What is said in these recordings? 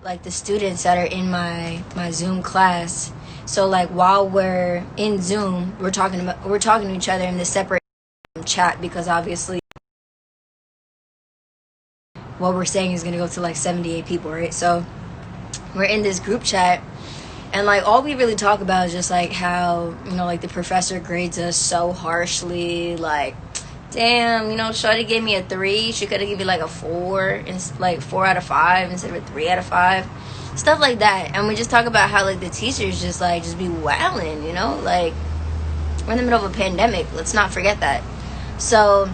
like the students that are in my Zoom class. So like while we're in Zoom, we're talking to each other in this separate chat, because obviously what we're saying is going to go to like 78 people, right? So we're in this group chat, and like all we really talk about is just like how, you know, like the professor grades us so harshly. Like, damn, you know, Shorty gave me a 3. She could have given me like a 4, and like 4 out of 5 instead of a 3 out of 5. Stuff like that. And we just talk about how like the teachers just be wilding, you know? Like, we're in the middle of a pandemic. Let's not forget that. So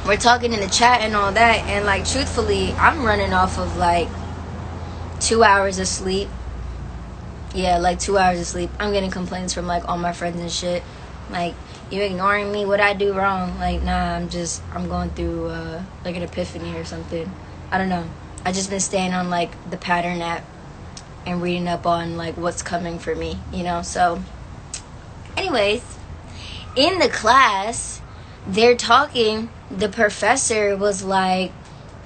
we're talking in the chat and all that, and like truthfully, I'm running off of like 2 hours of sleep. Yeah, like 2 hours of sleep. I'm getting complaints from like all my friends and shit. Like, you ignoring me? What I do wrong? Like, nah, I'm going through like an epiphany or something. I don't know. I just been staying on like the pattern app and reading up on like what's coming for me, you know? So anyways, in the class, they're talking. The professor was like,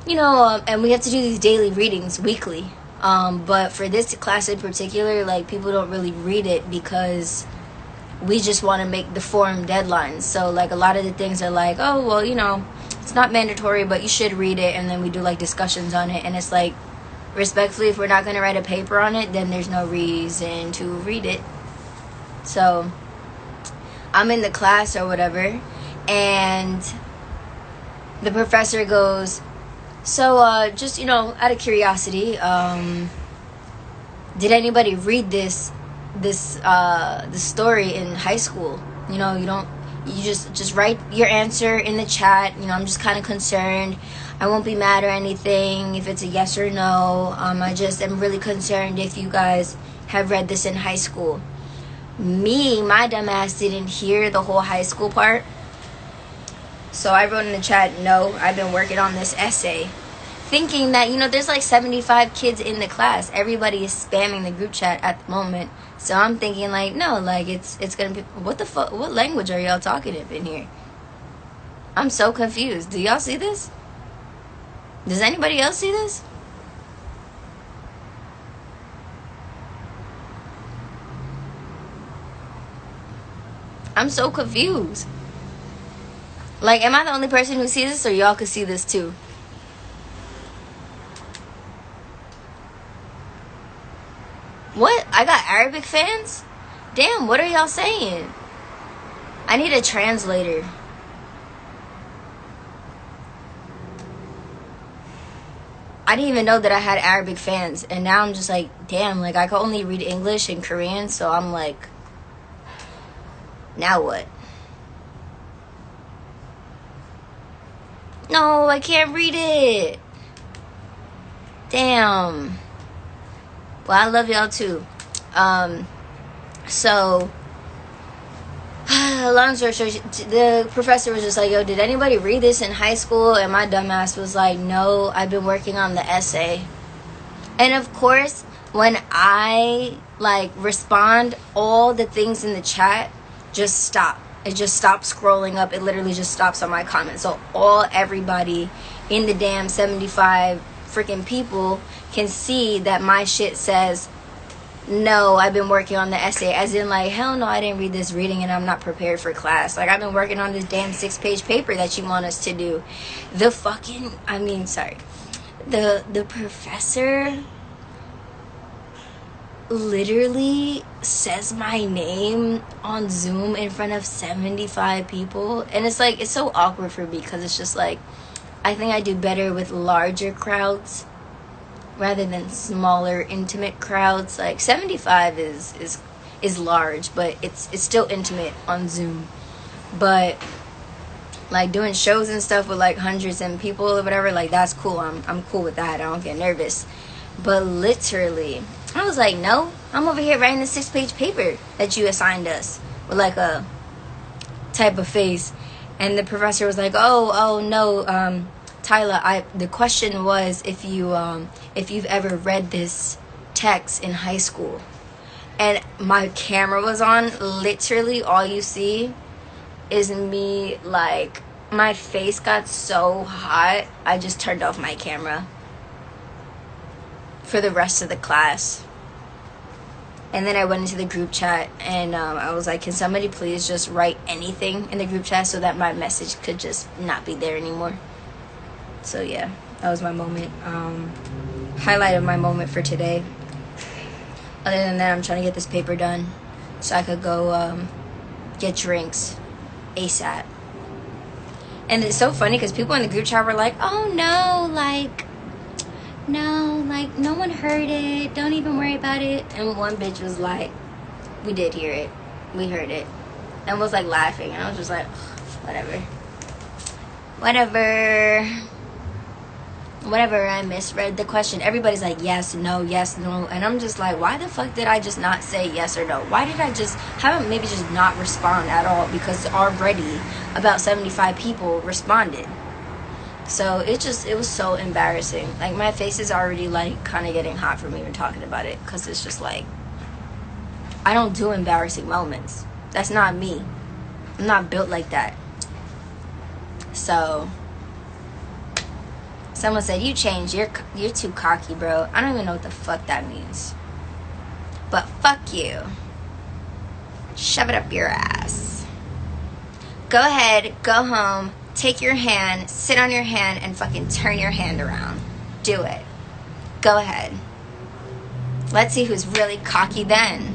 you know, and we have to do these daily readings weekly. But for this class in particular, like, people don't really read it because we just want to make the form deadlines. So like a lot of the things are like, oh, well, you know, it's not mandatory, but you should read it. And then we do like discussions on it. And it's like, respectfully, if we're not going to write a paper on it, then there's no reason to read it. So I'm in the class or whatever, and the professor goes, so just, you know, out of curiosity, did anybody read this story in high school? You know, you just write your answer in the chat. You know, I'm just kind of concerned. I won't be mad or anything if it's a yes or no. I just am really concerned if you guys have read this in high school. My dumbass didn't hear the whole high school part. So I wrote in the chat, no, I've been working on this essay. Thinking that, you know, there's like 75 kids in the class. Everybody is spamming the group chat at the moment. So I'm thinking like, no, like it's going to be, what the fuck, what language are y'all talking in here? I'm so confused. Do y'all see this? Does anybody else see this? I'm so confused. Like, am I the only person who sees this, or y'all could see this too? What? I got Arabic fans? Damn, what are y'all saying? I need a translator. I didn't even know that I had Arabic fans, and now I'm just like, damn, like I can only read English and Korean, so I'm like, now what? No, I can't read it. Damn. Well, I love y'all too. So long story short, the professor was just like, yo, did anybody read this in high school? And my dumbass was like, no, I've been working on the essay. And of course, when I like respond, all the things in the chat just stop. It just stops scrolling up. It literally just stops on my comments. So everybody in the damn 75 freaking people can see that my shit says, no, I've been working on the essay. As in, like, hell no, I didn't read this reading and I'm not prepared for class. Like, I've been working on this damn 6-page paper that you want us to do. The professor literally says my name on Zoom in front of 75 people. And it's like, it's so awkward for me because it's just like, I think I do better with larger crowds rather than smaller, intimate crowds. Like 75 is large, but it's still intimate on Zoom. But like doing shows and stuff with like hundreds of people or whatever, like that's cool. I'm cool with that. I don't get nervous. But literally, I was like, no, I'm over here writing the 6-page paper that you assigned us with like a type of face. And the professor was like, oh no, Tyla, the question was if you've ever read this text in high school. And my camera was on. Literally all you see is me, like, my face got so hot, I just turned off my camera. for the rest of the class. And then I went into the group chat and I was like, can somebody please just write anything in the group chat so that my message could just not be there anymore. So yeah, that was my moment. Highlight of my moment for today. Other than that, I'm trying to get this paper done so I could go get drinks ASAP. And it's so funny because people in the group chat were like, oh no, like, no, like, no one heard it. Don't even worry about it. And one bitch was like, we did hear it. We heard it. And was like laughing. And I was just like, whatever. Whatever, I misread the question. Everybody's like, yes, no. And I'm just like, why the fuck did I just not say yes or no? Why did I just, haven't maybe just not respond at all? Because already about 75 people responded. So it was so embarrassing. Like, my face is already like kind of getting hot from even talking about it. Because it's just like, I don't do embarrassing moments. That's not me. I'm not built like that. So someone said, you changed, you're too cocky, bro. I don't even know what the fuck that means. But fuck you. Shove it up your ass. Go ahead, go home, take your hand, sit on your hand, and fucking turn your hand around. Do it. Go ahead. Let's see who's really cocky then.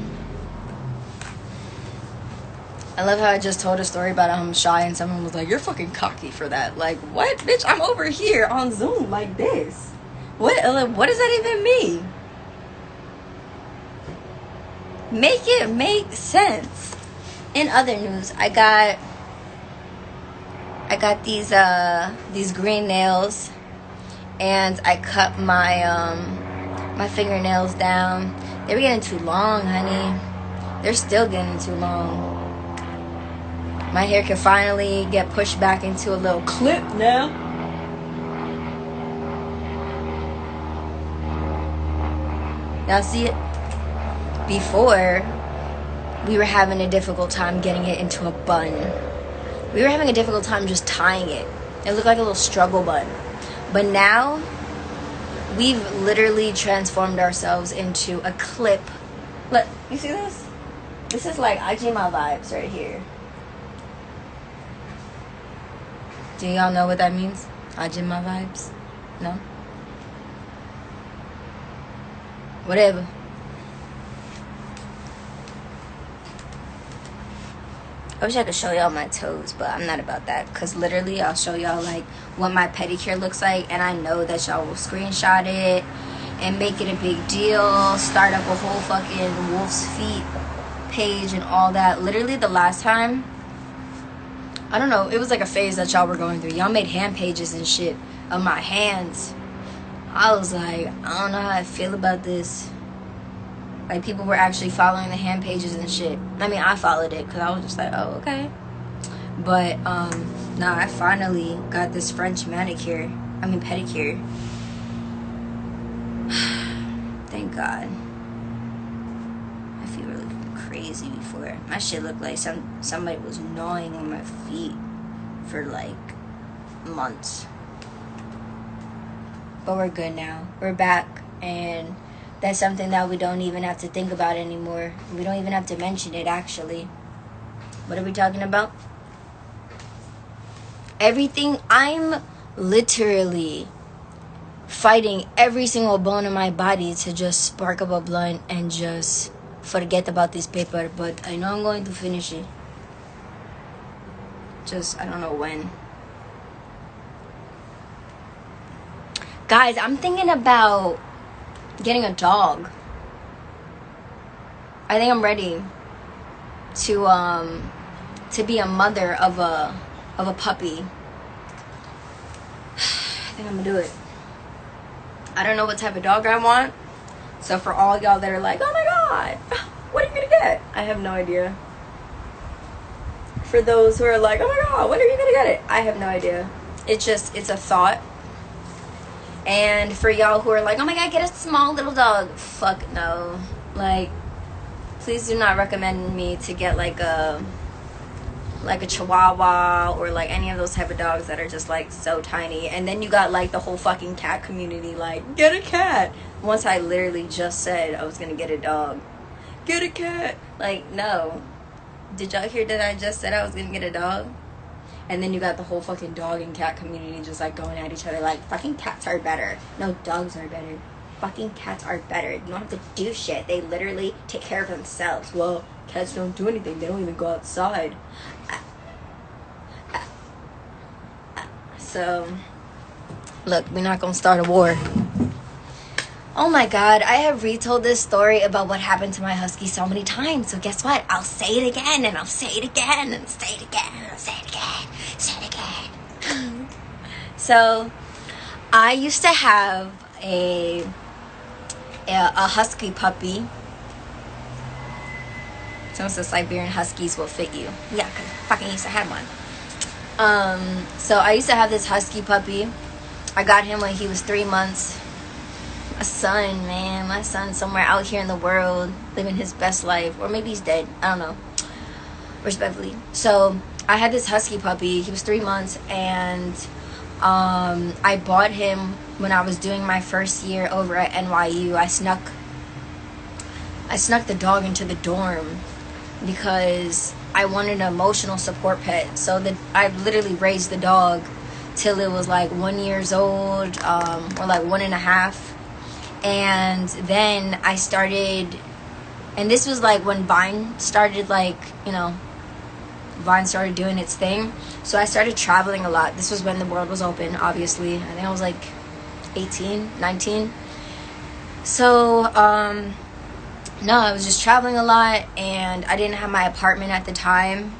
I love how I just told a story about how I'm shy and someone was like, you're fucking cocky for that. Like, what? Bitch, I'm over here on Zoom like this. What does that even mean? Make it make sense. In other news, I got these green nails and I cut my fingernails down. They were getting too long, honey. They're still getting too long. My hair can finally get pushed back into a little clip now. Now see it? Before, we were having a difficult time getting it into a bun. We were having a difficult time just tying it. It looked like a little struggle bun. But now, we've literally transformed ourselves into a clip. Look, you see this? This is like Ajima vibes right here. Do y'all know what that means? Ajima vibes? No? Whatever. I wish I could show y'all my toes, but I'm not about that. Because literally, I'll show y'all like what my pedicure looks like. And I know that y'all will screenshot it and make it a big deal. Start up a whole fucking Wolf's Feet page and all that. Literally, the last time, I don't know, it was like a phase that y'all were going through. Y'all made hand pages and shit of my hands. I was like, I don't know how I feel about this. Like, people were actually following the hand pages and shit. I mean, I followed it because I was just like, oh, okay. But, nah, I finally got this French pedicure. Thank God. I feel really crazy before. My shit looked like somebody was gnawing on my feet for like months. But we're good now. We're back, and that's something that we don't even have to think about anymore. We don't even have to mention it, actually. What are we talking about? Everything. I'm literally fighting every single bone in my body to just spark up a blunt and just forget about this paper. But I know I'm going to finish it. Just, I don't know when. Guys, I'm thinking about getting a dog. I think I'm ready to be a mother of a puppy. I think I'm gonna do it. I don't know what type of dog I want. So for all y'all that are like, oh my God, what are you gonna get? I have no idea. For those who are like, oh my God, when are you gonna get it? I have no idea. It's a thought. And for y'all who are like, oh my God, get a small little dog. Fuck no. Like, please do not recommend me to get like a like a Chihuahua or like any of those type of dogs that are just like so tiny. And then you got like the whole fucking cat community like, get a cat. Once I literally just said I was gonna get a dog. Get a cat. Like, no. Did y'all hear that I just said I was gonna get a dog? And then you got the whole fucking dog and cat community just like going at each other like, fucking cats are better. No, dogs are better. Fucking cats are better. You don't have to do shit. They literally take care of themselves. Well, cats don't do anything. They don't even go outside. So, look, we're not gonna start a war. Oh my god, I have retold this story about what happened to my husky so many times. So guess what? I'll say it again, and I'll say it again, and say it again, and I'll say it again, say it again. So, I used to have a husky puppy. Someone says Siberian Huskies will fit you. Yeah, because I fucking used to have one. So I used to have this husky puppy. I got him when he was 3 months. A son, man. My son's somewhere out here in the world living his best life. Or maybe he's dead. I don't know. Respectfully. So I had this husky puppy. He was 3 months. And I bought him when I was doing my first year over at NYU. I snuck the dog into the dorm because I wanted an emotional support pet. So I literally raised the dog till it was like 1 year old, or like 1.5. And then I started, and this was like when Vine started, like, you know, Vine started doing its thing. So I started traveling a lot. This was when the world was open, obviously. I think I was like 18, 19. So, no, I was just traveling a lot, and I didn't have my apartment at the time.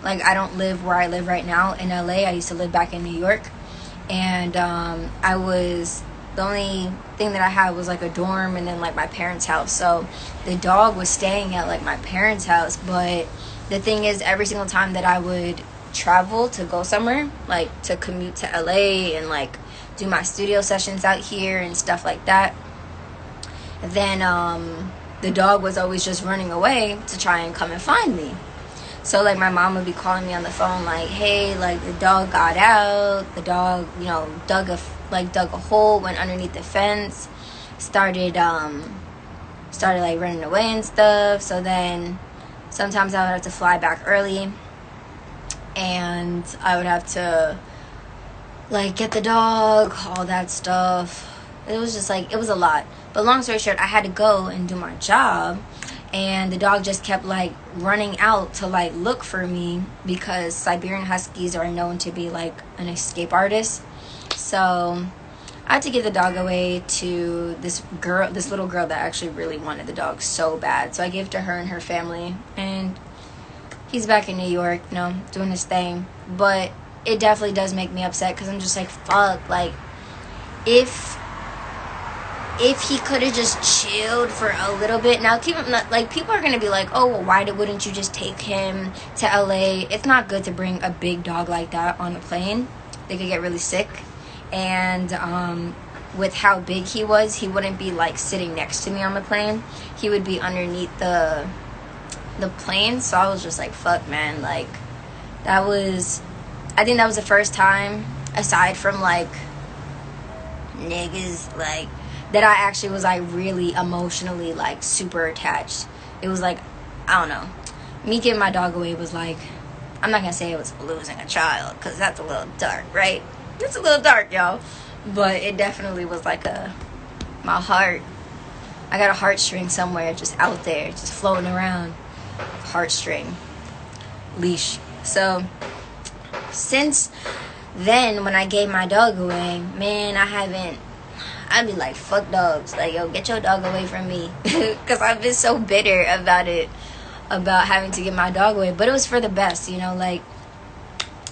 Like, I don't live where I live right now in LA. I used to live back in New York. And the only thing that I had was like a dorm and then like my parents' house. So the dog was staying at like my parents' house. But the thing is, every single time that I would travel to go somewhere, like to commute to LA and like do my studio sessions out here and stuff like that, then the dog was always just running away to try and come and find me. So like my mom would be calling me on the phone like, hey, like the dog got out. The dog, you know, dug a hole, went underneath the fence, started like running away and stuff. So then sometimes I would have to fly back early, and I would have to like get the dog, all that stuff. It was just like, it was a lot. But long story short, I had to go and do my job, and the dog just kept like running out to like look for me, because Siberian Huskies are known to be like an escape artist. So I had to give the dog away to this little girl that actually really wanted the dog so bad. So I gave it to her and her family, and he's back in New York, you know, doing his thing. But it definitely does make me upset, because I'm just like, fuck, like if he could have just chilled for a little bit. Now, like, people are gonna be like, oh, well, why wouldn't you just take him to LA? It's not good to bring a big dog like that on a plane. They could get really sick. And with how big he was, he wouldn't be like sitting next to me on the plane. He would be underneath the plane. So I was just like, fuck, man. Like, I think that was the first time, aside from like niggas, like, that I actually was like really emotionally like super attached. It was like, I don't know, me giving my dog away was like, I'm not gonna say it was losing a child, because that's a little dark, right? It's a little dark, y'all. But it definitely was like my heart. I got a heartstring somewhere just out there, just floating around. Heartstring. Leash. So since then, when I gave my dog away, man, I'd be like, fuck dogs. Like, yo, get your dog away from me. Because I've been so bitter about it, about having to give my dog away. But it was for the best, you know, like,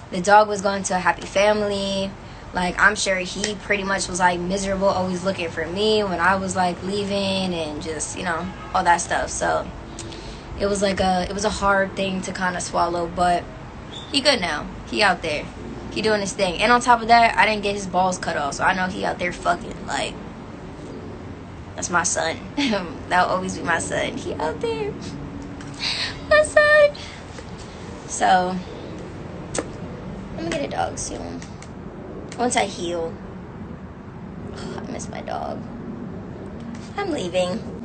the dog was going to a happy family. Like, I'm sure he pretty much was like miserable, always looking for me when I was like leaving, and just, you know, all that stuff. So it was like it was a hard thing to kind of swallow, but he good now. He out there. He doing his thing. And on top of that, I didn't get his balls cut off, so I know he out there fucking. Like, that's my son. That'll always be my son. He out there. My son. So I'm gonna get a dog soon. Once I heal. I miss my dog. I'm leaving.